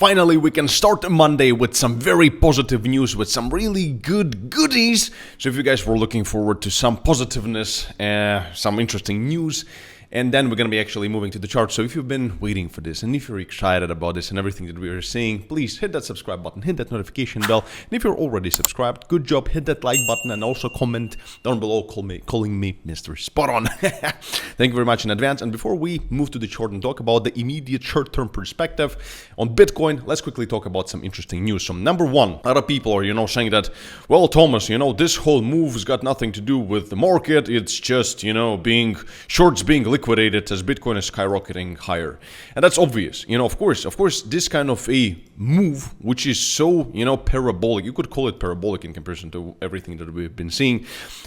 Finally, we can start Monday with some very positive news, with some really good goodies. So if you guys were looking forward to some positiveness, some interesting news, and then we're going to be actually moving to the chart. So if you've been waiting for this, and if you're excited about this and everything that we are seeing, please hit that subscribe button, hit that notification bell. And if you're already subscribed, good job, hit that like button and also comment down below calling me Mr. Spot On. Thank you very much in advance. And before we move to the chart and talk about the immediate short-term perspective on Bitcoin, let's quickly talk about some interesting news. So number one, a lot of people are, saying that, well, Thomas, this whole move has got nothing to do with the market. It's just, shorts being liquidated as Bitcoin is skyrocketing higher. And that's obvious. Of course, this kind of a move, which is so, parabolic, you could call it parabolic in comparison to everything that we've been seeing.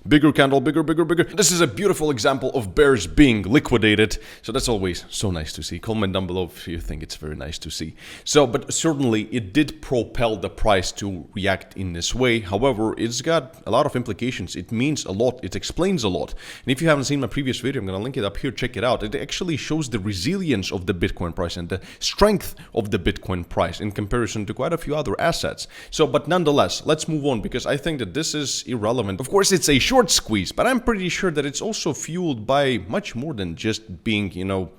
Bigger candle, bigger. This is a beautiful example of bears being liquidated. So that's always so nice to see. Comment down below if you think it's very nice to see. So, but certainly it did propel the price to react in this way. However, it's got a lot of implications. It means a lot. It explains a lot. And if you haven't seen my previous video, I'm going to link it up here. Check it out. It actually shows the resilience of the Bitcoin price and the strength of the Bitcoin price in comparison to quite a few other assets. So, but nonetheless, let's move on because I think that this is irrelevant. Of course, it's a short squeeze, but I'm pretty sure that it's also fueled by much more than just being,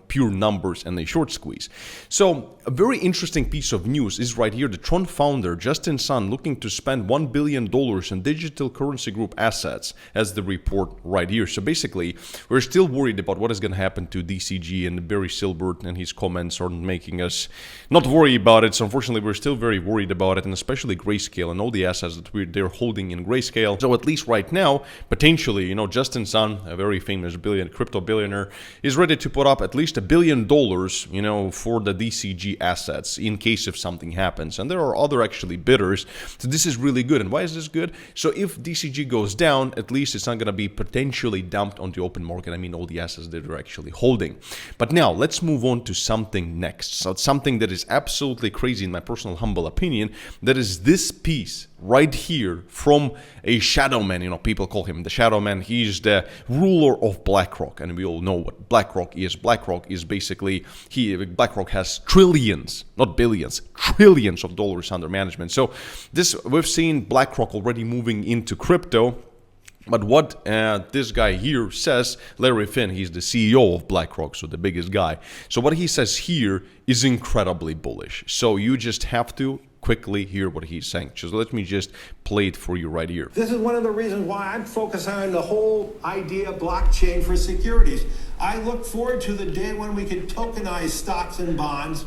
pure numbers and a short squeeze. So, a very interesting piece of news is right here. The Tron founder, Justin Sun, looking to spend $1 billion in digital currency group assets, as the report right here. So basically, we're still worried about what is going to happen to DCG, and Barry Silbert and his comments are making us not worry about it. So unfortunately, we're still very worried about it, and especially Grayscale and all the assets that they're holding in Grayscale. So at least right now, potentially, Justin Sun, a very famous crypto billionaire, is ready to put up at least $1 billion, for the DCG assets in case if something happens. And there are other actually bidders. So this is really good. And why is this good? So if DCG goes down, at least it's not going to be potentially dumped on the open market. I mean, all the assets that they're actually holding. But now let's move on to something next. So it's something that is absolutely crazy in my personal humble opinion. That is this piece right here from a shadow man. People call him the shadow man. He's the ruler of Blackrock, and we all know what Blackrock is. Blackrock is basically, Blackrock has trillions, not billions, trillions of dollars under management. So we've seen Blackrock already moving into crypto. But what this guy here says, Larry Finn, he's the CEO of Blackrock, so the biggest guy. So what he says here is incredibly bullish. So you just have to quickly hear what he's saying. So let me just play it for you right here. This is one of the reasons why I'm focused on the whole idea of blockchain for securities. I look forward to the day when we can tokenize stocks and bonds,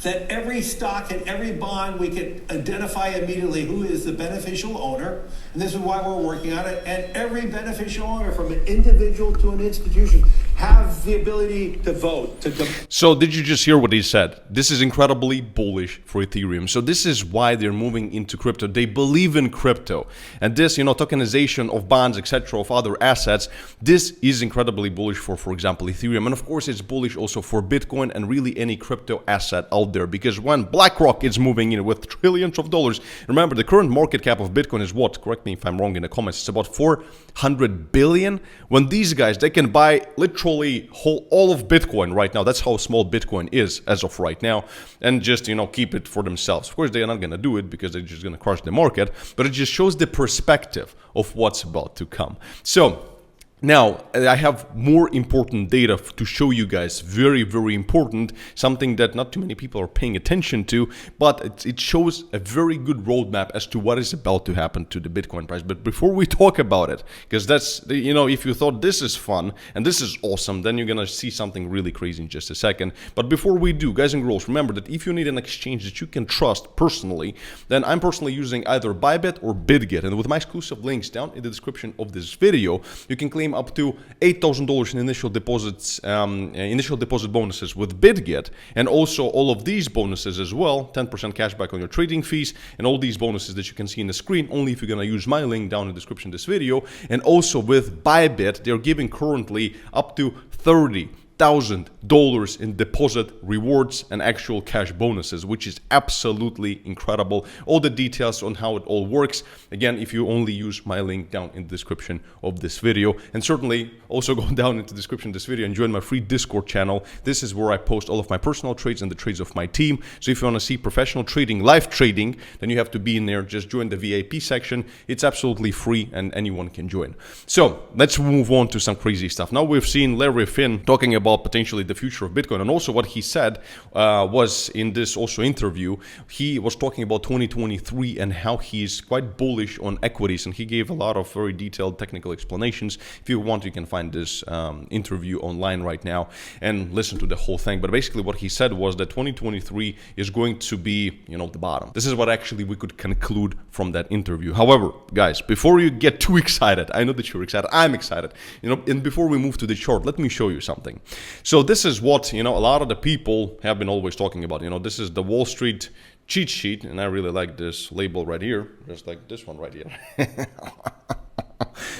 that every stock and every bond we can identify immediately who is the beneficial owner, and this is why we're working on it, and every beneficial owner from an individual to an institution have the ability to vote. So did you just hear what he said? This is incredibly bullish for Ethereum. So this is why they're moving into crypto. They believe in crypto, and this, tokenization of bonds, etc., of other assets, this is incredibly bullish for example, Ethereum. And of course, it's bullish also for Bitcoin and really any crypto asset out there, because when BlackRock is moving in with trillions of dollars, remember the current market cap of Bitcoin is what? Correct me if I'm wrong in the comments. It's about 400 billion. When these guys, they can buy literally all of Bitcoin right now. That's how small Bitcoin is as of right now, and just keep it for themselves. Of course, they're not going to do it because they're just going to crush the market, but it just shows the perspective of what's about to come. So now, I have more important data to show you guys, very, very important, something that not too many people are paying attention to, but it shows a very good roadmap as to what is about to happen to the Bitcoin price. But before we talk about it, because that's, if you thought this is fun and this is awesome, then you're going to see something really crazy in just a second. But before we do, guys and girls, remember that if you need an exchange that you can trust personally, then I'm personally using either Bybit or BitGet. And with my exclusive links down in the description of this video, you can claim up to $8,000 in initial deposits, initial deposit bonuses with BitGet, and also all of these bonuses as well, 10% cashback on your trading fees, and all these bonuses that you can see in the screen, only if you're going to use my link down in the description of this video. And also with Bybit, they're giving currently up to 30 $20,000 in deposit rewards and actual cash bonuses, which is absolutely incredible. All the details on how it all works, again, if you only use my link down in the description of this video, and certainly also go down into the description of this video and join my free Discord channel. This is where I post all of my personal trades and the trades of my team. So if you want to see professional trading, live trading, then you have to be in there. Just join the VIP section. It's absolutely free and anyone can join. So let's move on to some crazy stuff. Now we've seen Larry Finn talking about potentially the future of Bitcoin, and also what he said was in this also interview, he was talking about 2023 and how he's quite bullish on equities, and he gave a lot of very detailed technical explanations. If you want, you can find this interview online right now and listen to the whole thing. But basically what he said was that 2023 is going to be, you know, the bottom. This is what actually we could conclude from that interview. However, guys, before you get too excited, I know that you're excited, I'm excited, you know, and before we move to the chart, let me show you something. So this is what, you know, a lot of the people have been always talking about. You know, this is the Wall Street cheat sheet, and I really like this label right here, just like this one right here.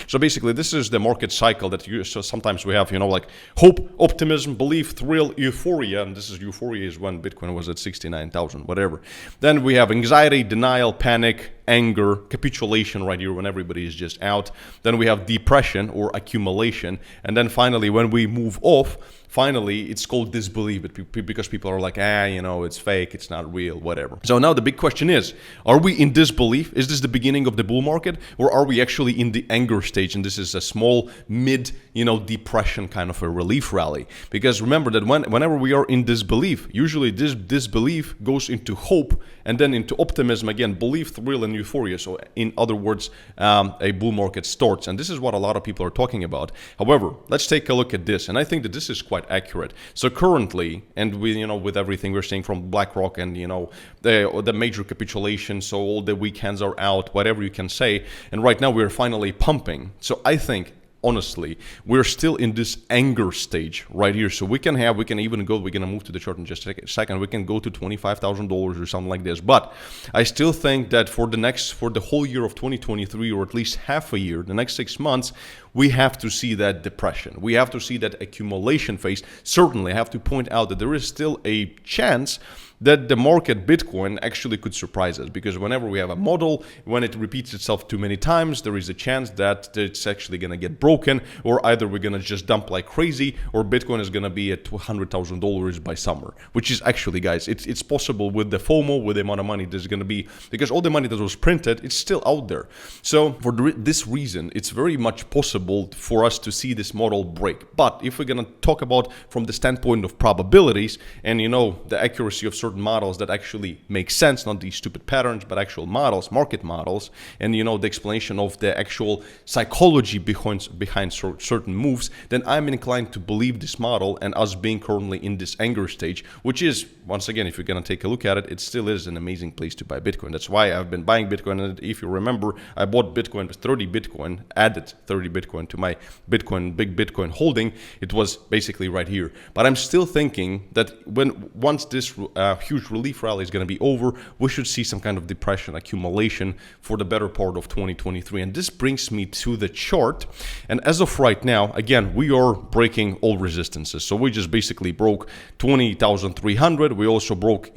So basically, this is the market cycle that so sometimes we have, you know, like hope, optimism, belief, thrill, euphoria. And this is euphoria is when Bitcoin was at 69,000, whatever. Then we have anxiety, denial, panic, anger, capitulation right here when everybody is just out. Then we have depression or accumulation. And then finally, when we move off, finally, it's called disbelief because people are like, you know, it's fake, it's not real, whatever. So now the big question is, are we in disbelief? Is this the beginning of the bull market? Or are we actually in the anger stage? And this is a small mid, you know, depression kind of a relief rally. Because remember that whenever we are in disbelief, usually this disbelief goes into hope and then into optimism again, belief, thrill, and euphoria. So in other words, a bull market starts. And this is what a lot of people are talking about. However, let's take a look at this. And I think that this is quite accurate. So currently, and we, you know, with everything we're seeing from Blackrock and, you know, the major capitulation, so all the weekends are out, whatever you can say, and right now we're finally pumping. So I think, honestly, we're still in this anger stage right here. So we're gonna move to the chart in just a second. We can go to $25,000 or something like this. But I still think that for the whole year of 2023, or at least half a year, the next 6 months, we have to see that depression. We have to see that accumulation phase. Certainly, I have to point out that there is still a chance that the market Bitcoin actually could surprise us, because whenever we have a model, when it repeats itself too many times, there is a chance that it's actually going to get broken, or either we're going to just dump like crazy, or Bitcoin is going to be at $100,000 by summer, which is actually, guys, it's possible with the FOMO, with the amount of money there's going to be, because all the money that was printed, it's still out there. So for this reason, it's very much possible for us to see this model break. But if we're going to talk about from the standpoint of probabilities and, you know, the accuracy of certain models that actually make sense, not these stupid patterns, but actual models, market models, and, you know, the explanation of the actual psychology behind certain moves, then I'm inclined to believe this model and us being currently in this anger stage, which is, once again, if you're going to take a look at it, it still is an amazing place to buy Bitcoin. That's why I've been buying Bitcoin. And if you remember, I bought Bitcoin with 30 Bitcoin, added 30 Bitcoin to my big Bitcoin holding. It was basically right here. But I'm still thinking that once this huge relief rally is going to be over, we should see some kind of depression accumulation for the better part of 2023. And this brings me to the chart. And as of right now, again, we are breaking all resistances. So we just basically broke 20,300. We also broke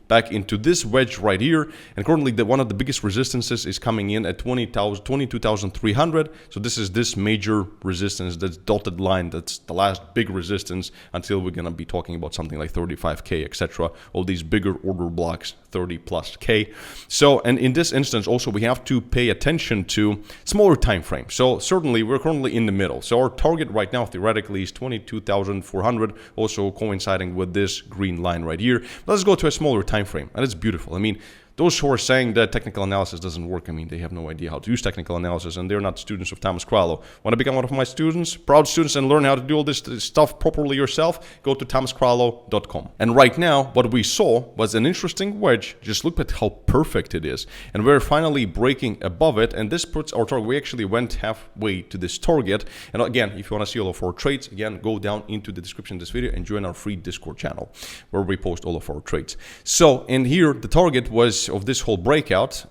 back into this wedge right here. And currently, one of the biggest resistances is coming in at 22,300. So this is this major resistance, that's dotted line. That's the last big resistance until we're going to be talking about something like 35K, etc. All these bigger order blocks, 30 plus K. So, and in this instance, also, we have to pay attention to smaller time frame. So certainly, we're currently in the middle. So our target right now, theoretically, is 22,400, also coinciding with this green line right here. But let's go to a smaller time frame, and it's beautiful. I mean, those who are saying that technical analysis doesn't work, I mean, they have no idea how to use technical analysis, and they're not students of Thomas Crowell. Want to become one of my students, proud students, and learn how to do all this stuff properly yourself? Go to thomascrowell.com. And right now, what we saw was an interesting wedge. Just look at how perfect it is. And we're finally breaking above it, and this puts our target. We actually went halfway to this target. And again, if you want to see all of our trades, again, go down into the description of this video and join our free Discord channel, where we post all of our trades. So in here, the target was secrets of this whole breakout.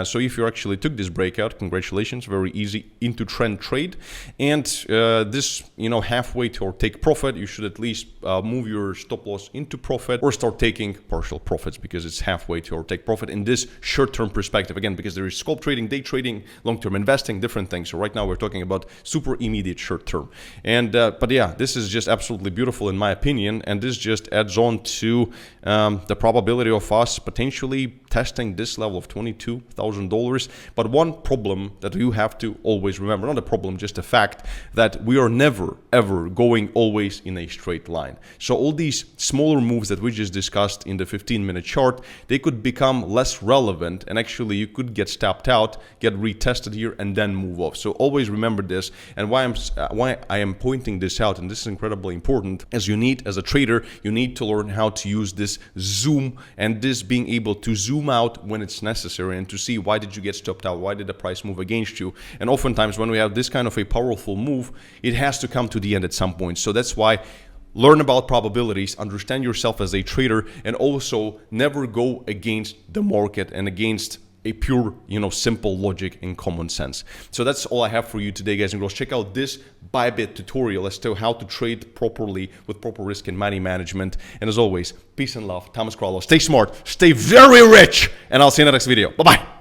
So if you actually took this breakout, congratulations, very easy into trend trade. And this, halfway to or take profit, you should at least move your stop loss into profit or start taking partial profits because it's halfway to or take profit in this short-term perspective. Again, because there is scalp trading, day trading, long-term investing, different things. So right now we're talking about super immediate short-term. And but yeah, this is just absolutely beautiful in my opinion, and this just adds on to the probability of us potentially testing this level of $22,000. But one problem that you have to always remember, not a problem, just a fact, that we are never ever going always in a straight line. So all these smaller moves that we just discussed in the 15-minute chart, they could become less relevant, and actually you could get stopped out, get retested here, and then move off. So always remember this. And why I am pointing this out, and this is incredibly important, as a trader, you need to learn how to use this zoom, and this being able to zoom out when it's necessary, and to see why did you get stopped out, why did the price move against you. And oftentimes when we have this kind of a powerful move, it has to come to the end at some point. So that's why learn about probabilities, understand yourself as a trader, and also never go against the market and against a pure, simple logic and common sense. So that's all I have for you today, guys and girls. Check out this Bybit tutorial as to how to trade properly with proper risk and money management. And as always, peace and love. Thomas Crowell. Stay smart, stay very rich, and I'll see you in the next video. Bye-bye.